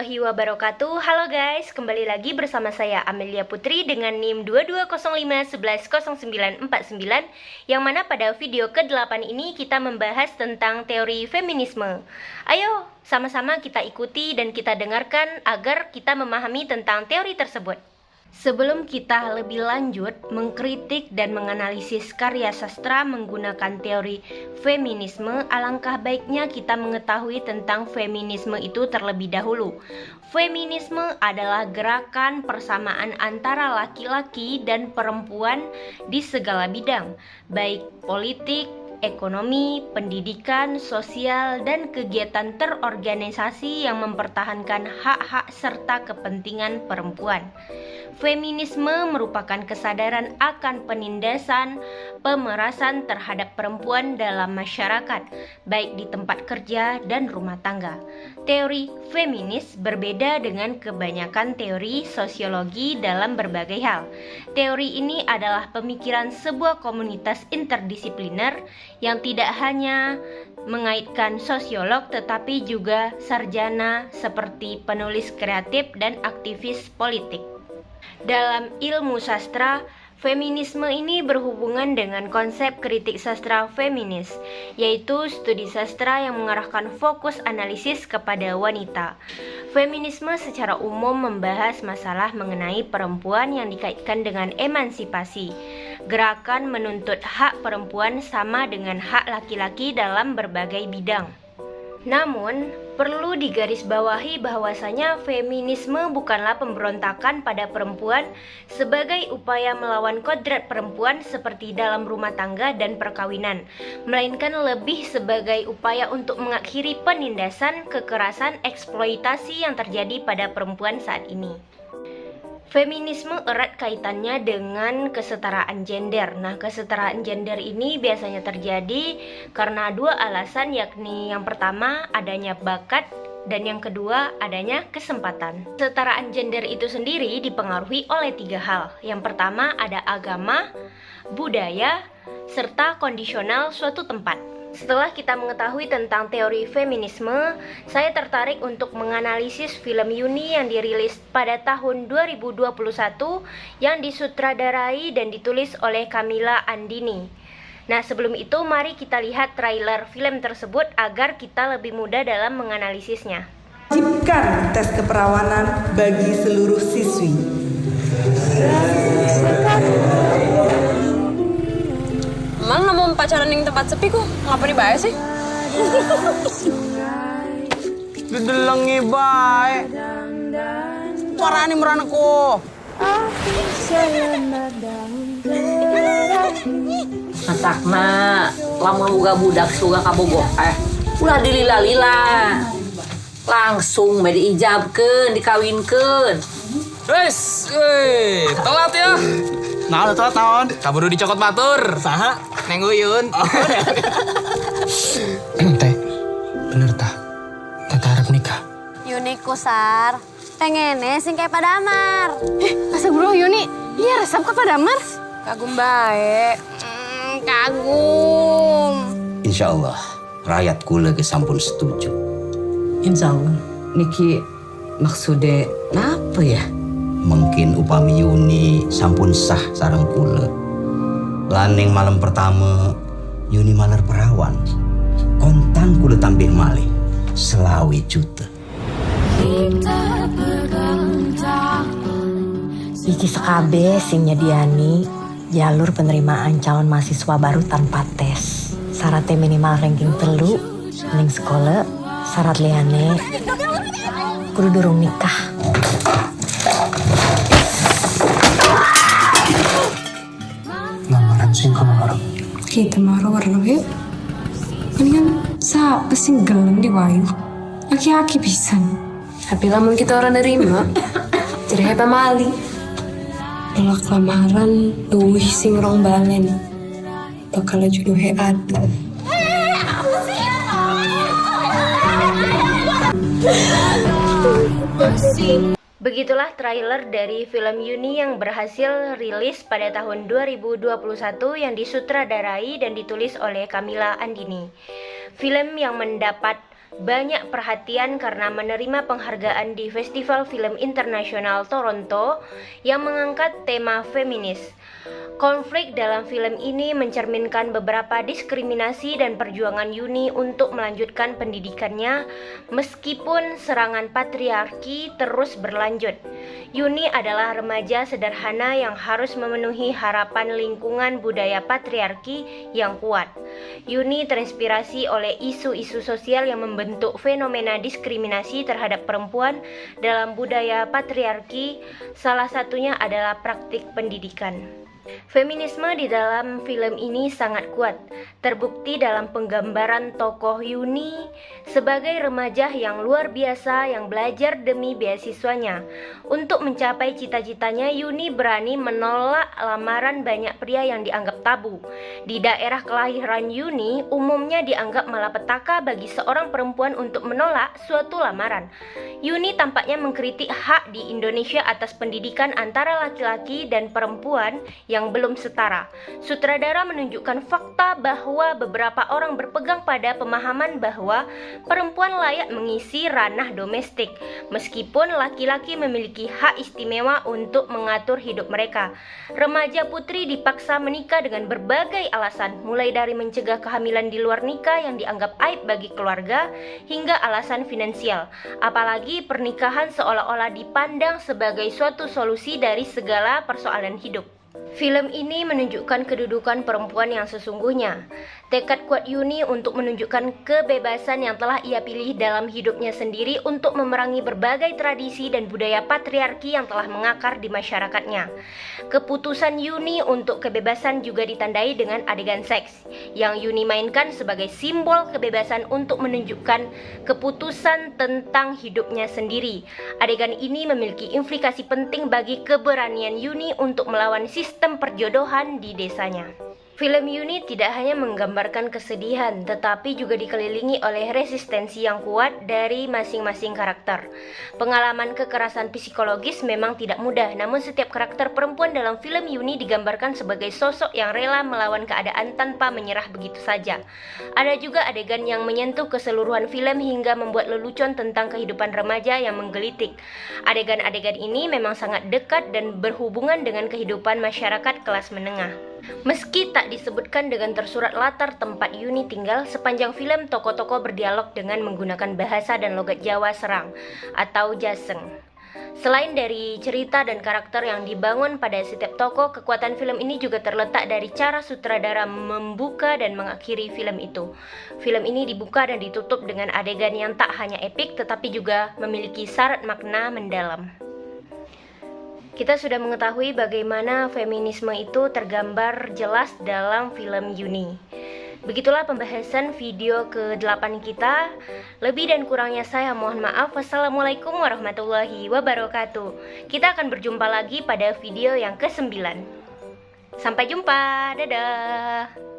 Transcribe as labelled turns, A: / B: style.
A: warahmatullahi wabarakatuh. Halo guys, kembali lagi bersama saya Amelia Putri dengan NIM 2205110949, yang mana pada video ke-8 ini kita membahas tentang teori feminisme. Ayo sama-sama kita ikuti dan kita dengarkan agar kita memahami tentang teori tersebut. Sebelum kita lebih lanjut mengkritik dan menganalisis karya sastra menggunakan teori feminisme, alangkah baiknya kita mengetahui tentang feminisme itu terlebih dahulu. Feminisme adalah gerakan persamaan antara laki-laki dan perempuan di segala bidang, baik politik, ekonomi, pendidikan, sosial, dan kegiatan terorganisasi yang mempertahankan hak-hak serta kepentingan perempuan. Feminisme merupakan kesadaran akan penindasan, pemerasan terhadap perempuan dalam masyarakat, baik di tempat kerja dan rumah tangga. Teori feminis berbeda dengan kebanyakan teori sosiologi dalam berbagai hal. Teori ini adalah pemikiran sebuah komunitas interdisipliner yang tidak hanya mengaitkan sosiolog tetapi juga sarjana seperti penulis kreatif dan aktivis politik. Dalam ilmu sastra, feminisme ini berhubungan dengan konsep kritik sastra feminis, yaitu studi sastra yang mengarahkan fokus analisis kepada wanita. Feminisme secara umum membahas masalah mengenai perempuan yang dikaitkan dengan emansipasi. Gerakan menuntut hak perempuan sama dengan hak laki-laki dalam berbagai bidang. Namun, perlu digarisbawahi bahwasanya feminisme bukanlah pemberontakan pada perempuan sebagai upaya melawan kodrat perempuan seperti dalam rumah tangga dan perkawinan, melainkan lebih sebagai upaya untuk mengakhiri penindasan, kekerasan, eksploitasi yang terjadi pada perempuan saat ini. Feminisme erat kaitannya dengan kesetaraan gender. Nah, kesetaraan gender ini biasanya terjadi karena dua alasan, yakni yang pertama adanya bakat dan yang kedua adanya kesempatan. Kesetaraan gender itu sendiri dipengaruhi oleh tiga hal. Yang pertama ada agama, budaya, serta kondisional suatu tempat. Setelah kita mengetahui tentang teori feminisme, saya tertarik untuk menganalisis film Yuni yang dirilis pada tahun 2021 yang disutradarai dan ditulis oleh Kamila Andini. Nah, sebelum itu mari kita lihat trailer film tersebut agar kita lebih mudah dalam menganalisisnya.
B: Wajibkan tes keperawanan bagi seluruh siswi.
C: Emang nggak mau pacaran yang tempat sepi kok? Ngapa dibayar sih?
D: Didelengi bae. Suarane merana ko.
E: Matakna lamun boga budak suga kabogoh ulah dilila-lila. Langsung bae diijabkeun, dikawinkeun.
D: Wes, telat ya. Nah, telat naon? Kaburu dicokot batur. Saha? Neng Uyun. Teh, bener tah? Teh harap nikah.
C: Yuni kusar, pengennya sing kayak Pak Damar.
F: Masa bro Yuni, dia resep ke Pak Damar?
C: Kagum bae. Kagum.
G: Insya Allah, rakyat kula ge sampun setuju.
E: Insya Allah. Niki maksudnya apa ya?
G: Mungkin upami Yuni sampun sah sareng kula. Laning malam pertama Yuni maler perawan. Kontan kula tambih malih 20 juta.
H: Iki sekabe sing nyediani jalur penerimaan calon mahasiswa baru tanpa tes. Syaratnya minimal ranking 3, ning sekolah, syarat liane kudu durung nikah.
D: Lamaran sing kemarin.
F: Kita marah warna yuk. Mendingan siapa sih gelem di wayu? Aki-aki pisan.
C: Tapi lamun kita orang nerima, jadi hepa mali.
F: Pelak lamaran duwih sing rong balen. Bakal jodoh head.
A: Begitulah trailer dari film Yuni yang berhasil rilis pada tahun 2021 yang disutradarai dan ditulis oleh Kamila Andini. Film yang mendapat banyak perhatian karena menerima penghargaan di Festival Film Internasional Toronto yang mengangkat tema feminis. Konflik dalam film ini mencerminkan beberapa diskriminasi dan perjuangan Yuni untuk melanjutkan pendidikannya meskipun serangan patriarki terus berlanjut. Yuni adalah remaja sederhana yang harus memenuhi harapan lingkungan budaya patriarki yang kuat. Yuni terinspirasi oleh isu-isu sosial yang membentuk fenomena diskriminasi terhadap perempuan dalam budaya patriarki, salah satunya adalah praktik pendidikan. Feminisme di dalam film ini sangat kuat, terbukti dalam penggambaran tokoh Yuni sebagai remaja yang luar biasa yang belajar demi beasiswanya. Untuk mencapai cita-citanya, Yuni berani menolak lamaran banyak pria yang dianggap tabu. Di daerah kelahiran Yuni, umumnya dianggap malapetaka bagi seorang perempuan untuk menolak suatu lamaran. Yuni tampaknya mengkritik hak di Indonesia atas pendidikan antara laki-laki dan perempuan yang belum setara. Sutradara menunjukkan fakta bahwa beberapa orang berpegang pada pemahaman bahwa perempuan layak mengisi ranah domestik, meskipun laki-laki memiliki hak istimewa untuk mengatur hidup mereka. Remaja putri dipaksa menikah dengan berbagai alasan, mulai dari mencegah kehamilan di luar nikah yang dianggap aib bagi keluarga, hingga alasan finansial. Apalagi pernikahan seolah-olah dipandang sebagai suatu solusi dari segala persoalan hidup. Film ini menunjukkan kedudukan perempuan yang sesungguhnya. Tekad kuat Yuni untuk menunjukkan kebebasan yang telah ia pilih dalam hidupnya sendiri untuk memerangi berbagai tradisi dan budaya patriarki yang telah mengakar di masyarakatnya. Keputusan Yuni untuk kebebasan juga ditandai dengan adegan seks, yang Yuni mainkan sebagai simbol kebebasan untuk menunjukkan keputusan tentang hidupnya sendiri. Adegan ini memiliki implikasi penting bagi keberanian Yuni untuk melawan sistem perjodohan di desanya. Film Yuni tidak hanya menggambarkan kesedihan, tetapi juga dikelilingi oleh resistensi yang kuat dari masing-masing karakter. Pengalaman kekerasan psikologis memang tidak mudah, namun setiap karakter perempuan dalam film Yuni digambarkan sebagai sosok yang rela melawan keadaan tanpa menyerah begitu saja. Ada juga adegan yang menyentuh keseluruhan film hingga membuat lelucon tentang kehidupan remaja yang menggelitik. Adegan-adegan ini memang sangat dekat dan berhubungan dengan kehidupan masyarakat kelas menengah. Meski tak disebutkan dengan tersurat latar tempat Yuni tinggal, sepanjang film tokoh-tokoh berdialog dengan menggunakan bahasa dan logat Jawa Serang atau Jaseng. Selain dari cerita dan karakter yang dibangun pada setiap tokoh, kekuatan film ini juga terletak dari cara sutradara membuka dan mengakhiri film itu. Film ini dibuka dan ditutup dengan adegan yang tak hanya epik tetapi juga memiliki syarat makna mendalam. Kita sudah mengetahui bagaimana feminisme itu tergambar jelas dalam film Yuni. Begitulah pembahasan video ke-8 kita. Lebih dan kurangnya saya mohon maaf. Wassalamualaikum warahmatullahi wabarakatuh. Kita akan berjumpa lagi pada video yang ke-9. Sampai jumpa, dadah.